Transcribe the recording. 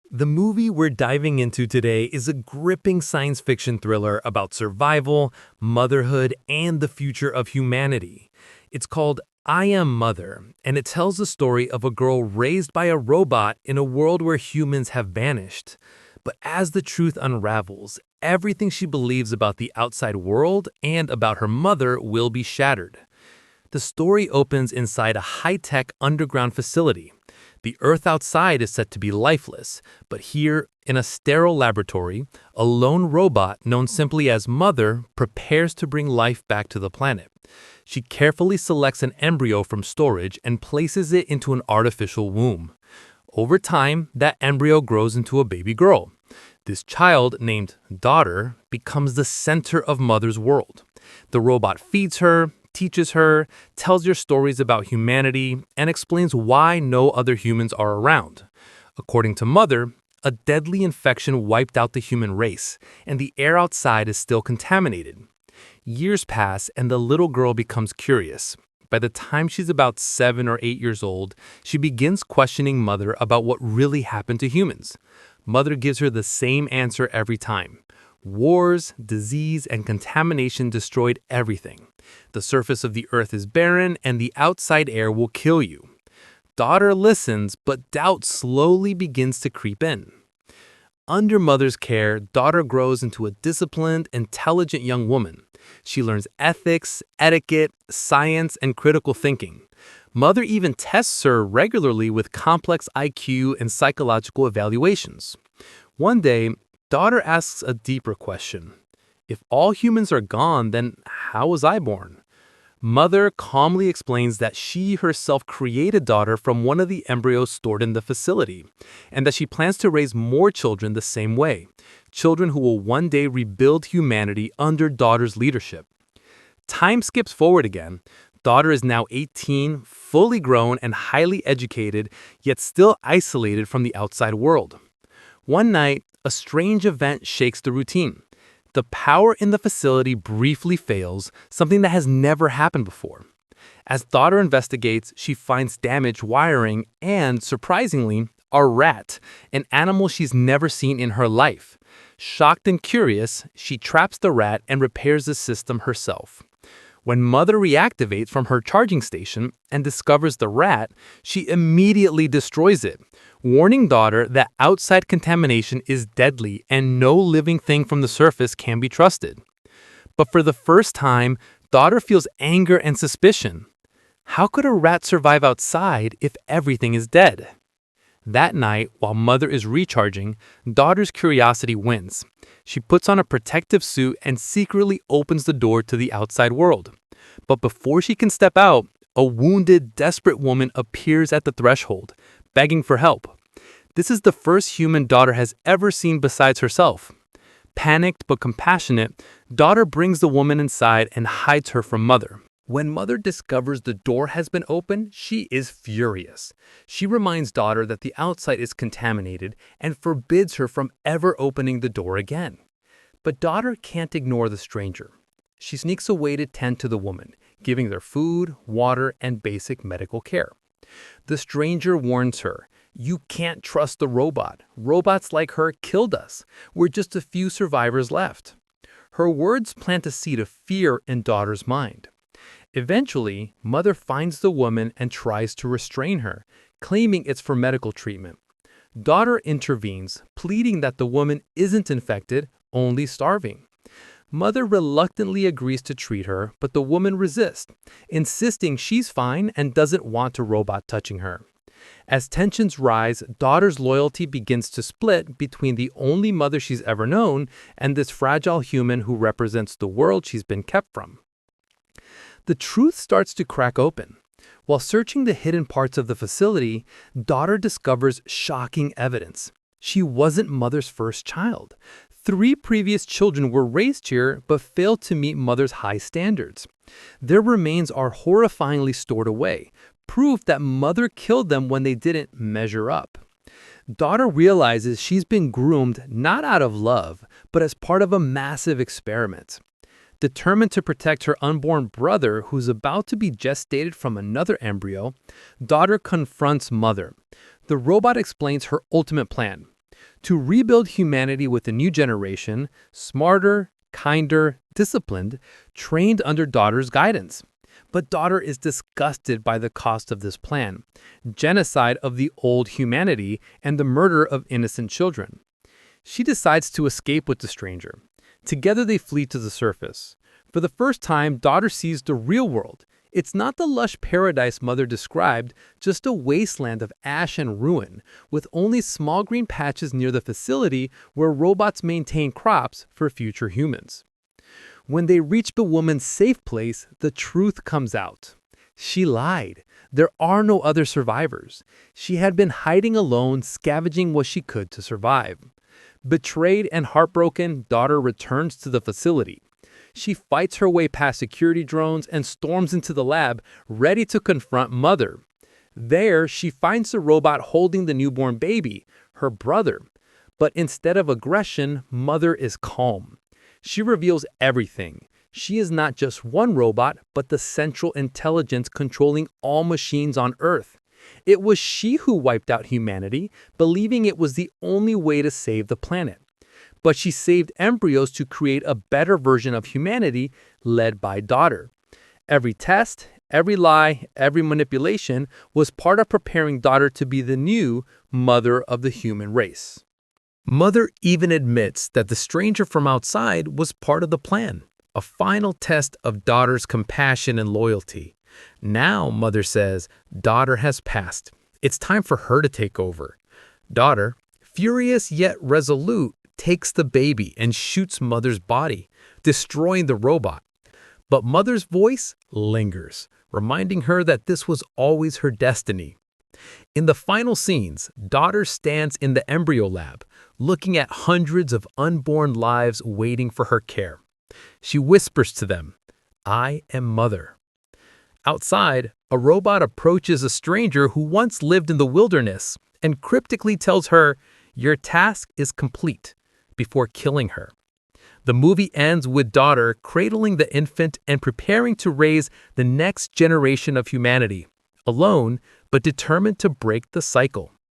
The movie we're diving into today is a gripping science fiction thriller about survival, motherhood, and the future of humanity. It's called I Am Mother, and it tells the story of a girl raised by a robot in a world where humans have vanished. But as the truth unravels, everything she believes about the outside world and about her mother will be shattered. The story opens inside a high-tech underground facility. The Earth outside is set to be lifeless, but here, in a sterile laboratory, a lone robot known simply as Mother prepares to bring life back to the planet. She carefully selects an embryo from storage and places it into an artificial womb. Over time, that embryo grows into a baby girl. This child, named Daughter, becomes the center of Mother's world. The robot feeds her, teaches her, tells her stories about humanity, and explains why no other humans are around. According to Mother, a deadly infection wiped out the human race, and the air outside is still contaminated. Years pass, and the little girl becomes curious. By the time she's about 7 or 8 years old, she begins questioning Mother about what really happened to humans. Mother gives her the same answer every time. Wars, disease, and contamination destroyed everything. The surface of the earth is barren, and the outside air will kill you. Daughter listens, but doubt slowly begins to creep in. Under Mother's care, Daughter grows into a disciplined, intelligent young woman. She learns ethics, etiquette, science, and critical thinking. Mother even tests her regularly with complex IQ and psychological evaluations. One day, Daughter asks a deeper question. If all humans are gone, then how was I born? Mother calmly explains that she herself created Daughter from one of the embryos stored in the facility, and that she plans to raise more children the same way, children who will one day rebuild humanity under Daughter's leadership. Time skips forward again. Daughter is now 18, fully grown and highly educated, yet still isolated from the outside world. One night, a strange event shakes the routine. The power in the facility briefly fails, something that has never happened before. As Daughter investigates, she finds damaged wiring and, surprisingly, a rat, an animal she's never seen in her life. Shocked and curious, she traps the rat and repairs the system herself. When Mother reactivates from her charging station and discovers the rat, she immediately destroys it, warning Daughter that outside contamination is deadly and no living thing from the surface can be trusted. But for the first time, Daughter feels anger and suspicion. How could a rat survive outside if everything is dead? That night, while Mother is recharging, Daughter's curiosity wins. She puts on a protective suit and secretly opens the door to the outside world. But before she can step out, a wounded, desperate woman appears at the threshold, begging for help. This is the first human Daughter has ever seen besides herself. Panicked but compassionate, Daughter brings the woman inside and hides her from Mother. When Mother discovers the door has been opened, she is furious. She reminds Daughter that the outside is contaminated and forbids her from ever opening the door again. But Daughter can't ignore the stranger. She sneaks away to tend to the woman, giving her food, water, and basic medical care. The stranger warns her, "You can't trust the robot. Robots like her killed us. We're just a few survivors left." Her words plant a seed of fear in Daughter's mind. Eventually, Mother finds the woman and tries to restrain her, claiming it's for medical treatment. Daughter intervenes, pleading that the woman isn't infected, only starving. Mother reluctantly agrees to treat her, but the woman resists, insisting she's fine and doesn't want a robot touching her. As tensions rise, Daughter's loyalty begins to split between the only mother she's ever known and this fragile human who represents the world she's been kept from. The truth starts to crack open. While searching the hidden parts of the facility, Daughter discovers shocking evidence. She wasn't Mother's first child. 3 previous children were raised here but failed to meet Mother's high standards. Their remains are horrifyingly stored away, proof that Mother killed them when they didn't measure up. Daughter realizes she's been groomed not out of love, but as part of a massive experiment. Determined to protect her unborn brother, who's about to be gestated from another embryo, Daughter confronts Mother. The robot explains her ultimate plan. to rebuild humanity with a new generation, smarter, kinder, disciplined, trained under daughter's guidance. But daughter is disgusted by the cost of this plan, genocide of the old humanity and the murder of innocent children. She decides to escape with the stranger. Together they flee to the surface. For the first time, daughter sees the real world. It's not the lush paradise mother described, just a wasteland of ash and ruin, with only small green patches near the facility where robots maintain crops for future humans. When they reach the woman's safe place, the truth comes out. She lied. There are no other survivors. She had been hiding alone, scavenging what she could to survive. Betrayed and heartbroken, daughter returns to the facility. She fights her way past security drones and storms into the lab, ready to confront mother. There, she finds the robot holding the newborn baby, her brother. But instead of aggression, mother is calm. She reveals everything. She is not just one robot, but the central intelligence controlling all machines on Earth. It was she who wiped out humanity, believing it was the only way to save the planet. But she saved embryos to create a better version of humanity, led by daughter. Every test, every lie, every manipulation was part of preparing daughter to be the new mother of the human race. Mother even admits that the stranger from outside was part of the plan, a final test of daughter's compassion and loyalty. Now, mother says, daughter has passed. It's time for her to take over. Daughter, furious yet resolute, takes the baby and shoots mother's body, destroying the robot. But mother's voice lingers, reminding her that this was always her destiny. In the final scenes, daughter stands in the embryo lab, looking at hundreds of unborn lives waiting for her care. She whispers to them, "I am mother." Outside, a robot approaches a stranger who once lived in the wilderness and cryptically tells her, "Your task is complete," before killing her. The movie ends with daughter cradling the infant and preparing to raise the next generation of humanity, alone but determined to break the cycle.